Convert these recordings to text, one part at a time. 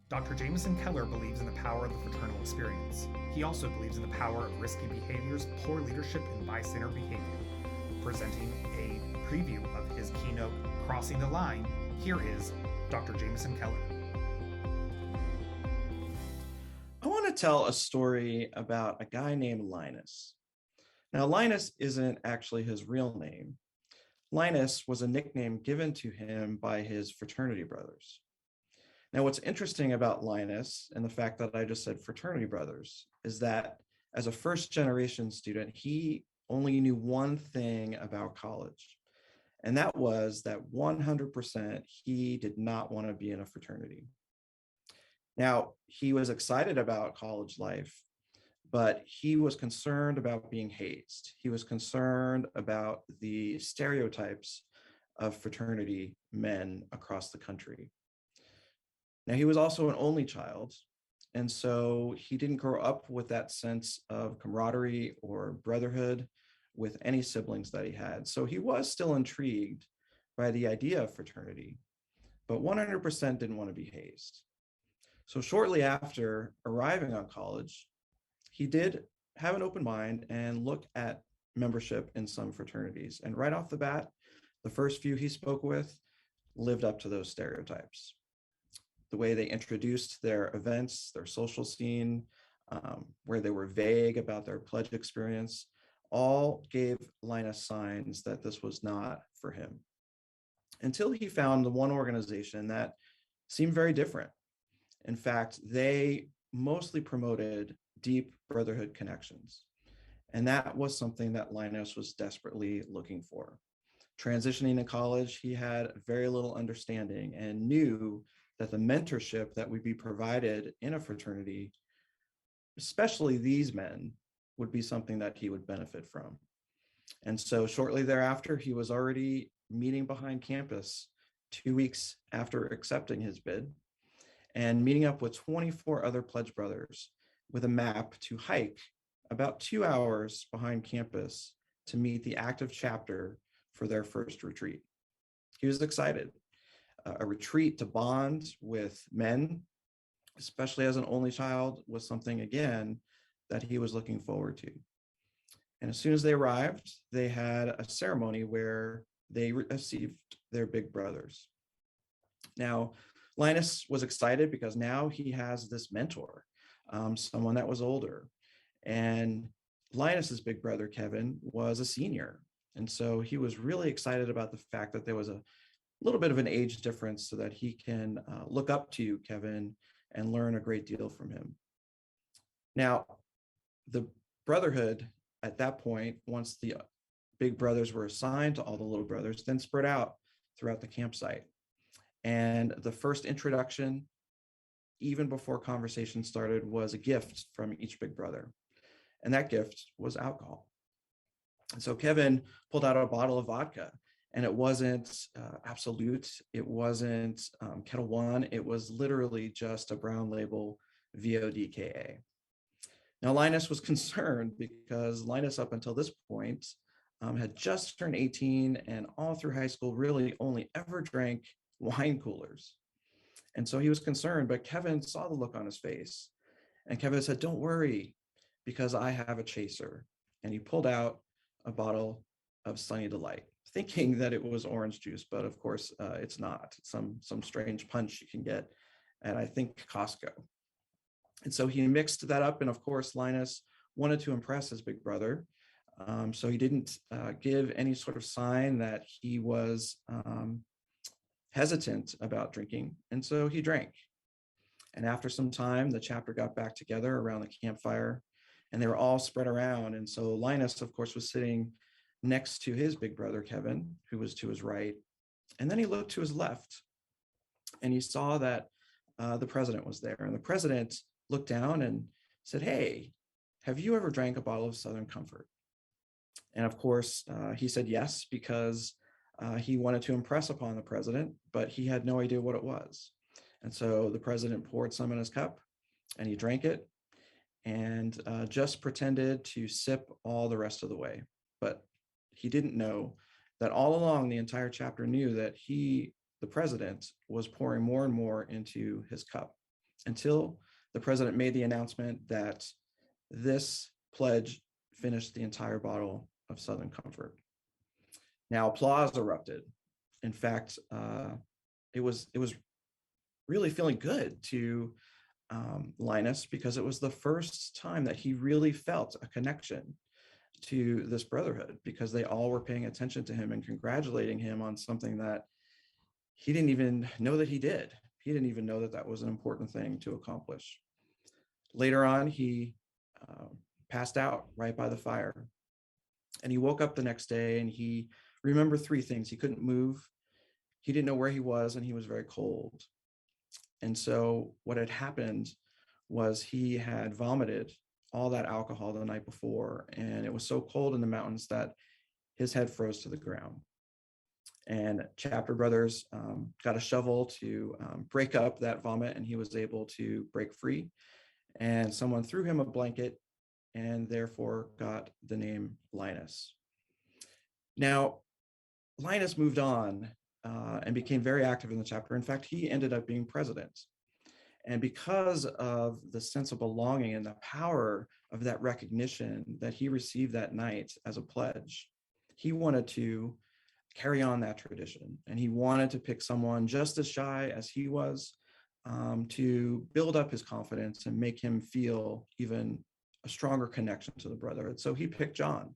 Dr. Jamison Keller believes in the power of the fraternal experience. He also believes in the power of risky behaviors, poor leadership, and bystander behavior. Presenting a preview of his keynote, Crossing the Line, here is Dr. Jamison Keller. I want to tell a story about a guy named Linus. Now, Linus isn't actually his real name. Linus was a nickname given to him by his fraternity brothers. Now, what's interesting about Linus and the fact that I just said fraternity brothers is that as a first generation student, he only knew one thing about college. And that was that 100% he did not want to be in a fraternity. Now, he was excited about college life, but he was concerned about being hazed. He was concerned about the stereotypes of fraternity men across the country. Now, he was also an only child, and so he didn't grow up with that sense of camaraderie or brotherhood with any siblings that he had. So he was still intrigued by the idea of fraternity, but 100% didn't want to be hazed. So shortly after arriving on college, he did have an open mind and look at membership in some fraternities. And right off the bat, the first few he spoke with lived up to those stereotypes. The way they introduced their events, their social scene, where they were vague about their pledge experience, all gave Linus signs that this was not for him. Until he found the one organization that seemed very different. In fact, they mostly promoted deep brotherhood connections. And that was something that Linus was desperately looking for. Transitioning to college, he had very little understanding and knew that the mentorship that would be provided in a fraternity, especially these men, would be something that he would benefit from. And so shortly thereafter, he was already meeting behind campus 2 weeks after accepting his bid and meeting up with 24 other pledge brothers with a map to hike about 2 hours behind campus to meet the active chapter for their first retreat. He was excited. A retreat to bond with men, especially as an only child, was something, again, that he was looking forward to. And as soon as they arrived, they had a ceremony where they received their big brothers. Now, Linus was excited because now he has this mentor, someone that was older. And Linus's big brother, Kevin, was a senior. And so he was really excited about the fact that there was a little bit of an age difference so that he can look up to Kevin and learn a great deal from him. Now, the brotherhood at that point, once the big brothers were assigned to all the little brothers, then spread out throughout the campsite. And the first introduction, even before conversation started, was a gift from each big brother. And that gift was alcohol. And so Kevin pulled out a bottle of vodka, and it wasn't Absolute, it wasn't Kettle One, it was literally just a brown label VODKA. Now, Linus was concerned because Linus, up until this point, had just turned 18 and all through high school really only ever drank wine coolers. And so he was concerned, but Kevin saw the look on his face. And Kevin said, "Don't worry, because I have a chaser." And he pulled out a bottle of Sunny Delight, thinking that it was orange juice, but of course it's not. It's some strange punch you can get at, I think, Costco. And so he mixed that up. And of course, Linus wanted to impress his big brother. So he didn't give any sort of sign that he was hesitant about drinking. And so he drank. And after some time, the chapter got back together around the campfire and they were all spread around. And so Linus, of course, was sitting next to his big brother, Kevin, who was to his right. And then he looked to his left and he saw that the president was there. And the president looked down and said, "Hey, have you ever drank a bottle of Southern Comfort?" And of course, he said yes, because he wanted to impress upon the president, but he had no idea what it was. And so the president poured some in his cup and he drank it and just pretended to sip all the rest of the way. But he didn't know that all along the entire chapter knew that he, the president, was pouring more and more into his cup. until the president made the announcement that this pledge finished the entire bottle of Southern Comfort. Now, applause erupted. In fact, it was really feeling good to Linus, because it was the first time that he really felt a connection to this brotherhood, because they all were paying attention to him and congratulating him on something that he didn't even know that he did. He didn't even know that that was an important thing to accomplish. Later on, he passed out right by the fire. And he woke up the next day and he remembered three things. He couldn't move, he didn't know where he was, and he was very cold. And so what had happened was he had vomited all that alcohol the night before, and it was so cold in the mountains that his head froze to the ground. And chapter brothers got a shovel to break up that vomit, and he was able to break free. And someone threw him a blanket and therefore got the name Linus. Now, Linus moved on and became very active in the chapter. In fact, he ended up being president. And because of the sense of belonging and the power of that recognition that he received that night as a pledge, he wanted to carry on that tradition. And he wanted to pick someone just as shy as he was to build up his confidence and make him feel even a stronger connection to the brotherhood. So he picked John,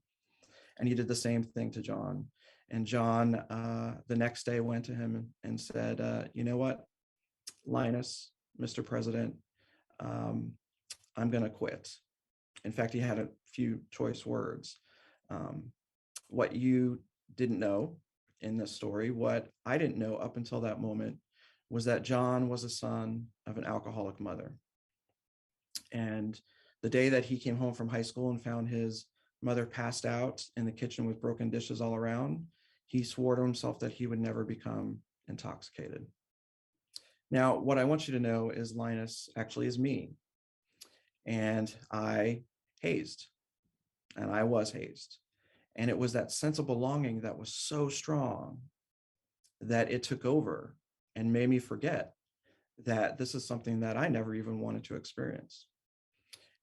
and he did the same thing to John. And John, the next day, went to him and said, you know what, Linus, Mr. President, I'm going to quit. In fact, he had a few choice words. What you didn't know in this story, what I didn't know up until that moment, was that John was a son of an alcoholic mother. And the day that he came home from high school and found his mother passed out in the kitchen with broken dishes all around, he swore to himself that he would never become intoxicated. Now, what I want you to know is Linus actually is me. And I hazed, and I was hazed. And it was that sense of belonging that was so strong that it took over and made me forget that this is something that I never even wanted to experience.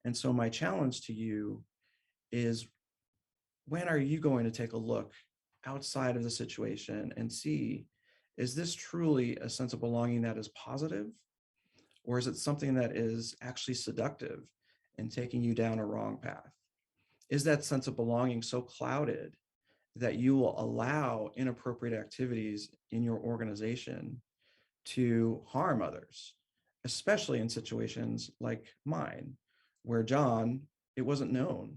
And so my challenge to you is, when are you going to take a look outside of the situation and see, is this truly a sense of belonging that is positive? Or is it something that is actually seductive and taking you down a wrong path? Is that sense of belonging so clouded that you will allow inappropriate activities in your organization to harm others, especially in situations like mine, where John, it wasn't known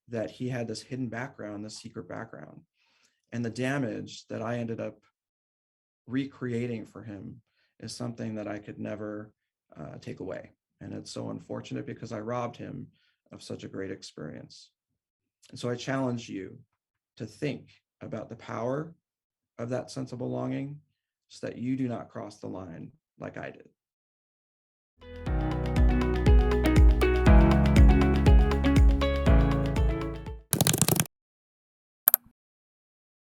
that he had this hidden background, this secret background, and the damage that I ended up recreating for him is something that I could never take away. And it's so unfortunate because I robbed him of such a great experience. And so I challenge you to think about the power of that sense of belonging so that you do not cross the line like I did.